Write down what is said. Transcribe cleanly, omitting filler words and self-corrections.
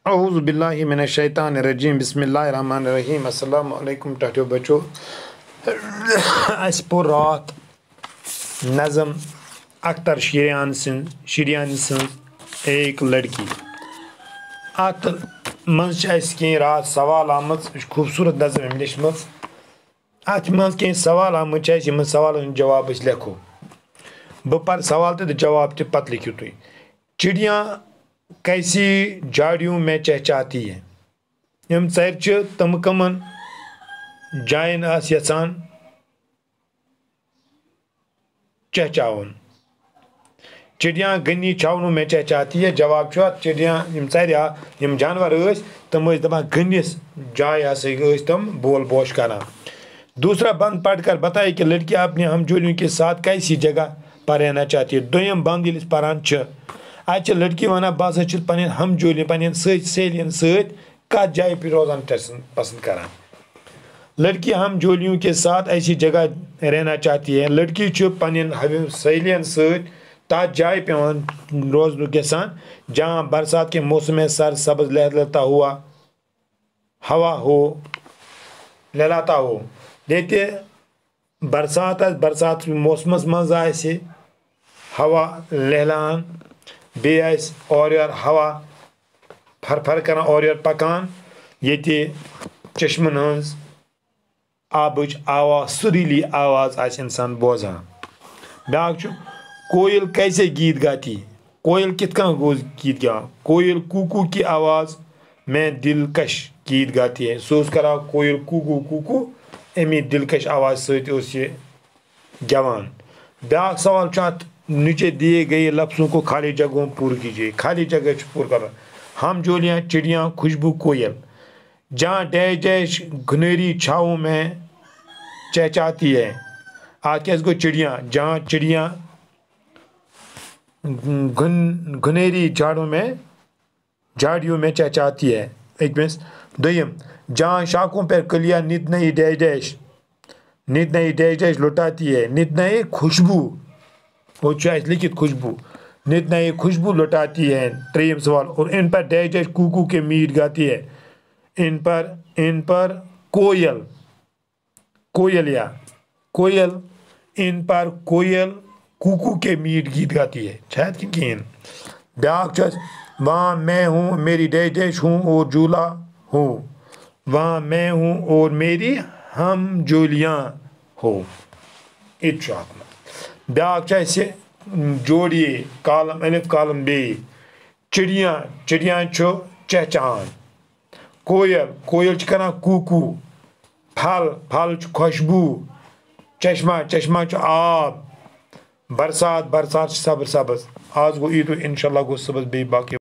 औज़ु बिल्लाहि मिनश शैतानिर रजीम बिस्मिल्लाहिर रहमानिर रहीम अस्सलामु अलैकुम टाटियो बच्चों पोर रात नज़म अख्तर शिरियानी सं एक लड़की अत मज कह रात सवाल आमत खूबसूरत नज़म लिखम अत मज कह सवाल आमत सवाल जवाब लिखो बह पर सवाल तो जवाब तो पत लिखियो तुम। चिड़िया कैसी झाड़ियों में चहचहाती है। यम चर तम कमन जायन यसान चहचावन। चिड़िया घनी छावनों में चहचहाती है। जवाब चिड़िया यम जानवर तम दपान घनिस जाय तम बोल बोश करान। दूसरा बंद पढ़कर बताए कि लड़की अपने हमजोलियों के साथ कैसी जगह पर रहना चाहती है। दोयम बंद ये पारान आज लड़की वन बह पे हमजोली पे सहेलियन सत जाए पे रोजान पसंद करान। लड़की हमजोलियों के साथ ऐसी जगह रहना चाहती है। लड़की पे सहेलियन सत जाए पे रोजन यसान जहाँ बरसात के मौसम में सर सब्ज लहलता हुआ हवा हो लहलाता हो। ये बरसात मौसमस मज हवा लहलान बे और यार हवा फर कर और यार पकान ये चश्मन हज आबच आवाज सुरीली आवाज इंसान बोजान। ब्याक कोयल कैसे गीत गाती। कोयल कित गीत गा। कोयल कूकू की आवाज़ में दिलकश गीत गाती है। सोच करा कोयल कूकू कूकू अमी दिलकश आवाज़ सत गवान। ब्याक सवाल नीचे दिए गए लफ्ज़ों को खाली जगहों पूर कीजिए। खाली जगह पूर कर हमजोलियाँ चिड़ियाँ खुशबू कोयल जहाँ डैश डैश घुनेरी छावों में चहचहाती है। आके गो चिड़ियाँ जहाँ चिड़ियाँ घुनेरी झाड़ियों में चहचहाती है। एक मिनट दोयम जहाँ शाखों पर कलियाँ नित नई डैश डैश लुटाती है। नित नई खुशबू वो लिखित खुशबू नित नई खुशबू लुटाती है। त्रीम सवाल और इन पर डैश डैश कूकू के मीट गाती है। इन पर कोयल इन पर कोयल कूकू के मीट गीत गाती है। शायद कि ब्याक वहाँ मैं हूँ मेरी डैश डैश हूँ और झूला हूँ। वहाँ मैं हूँ और मेरी हमजोलियाँ हो। इच्छा ब्याक जोड़िए कालम अलिफ कालम बे चिड़ियाँ चहचहान। कोयल कर कूकू। फल खुशबू। चश्मा आब। बरसात सब्ज। आज गो ईद इंशाल्लाह गो सबस बे बाकी।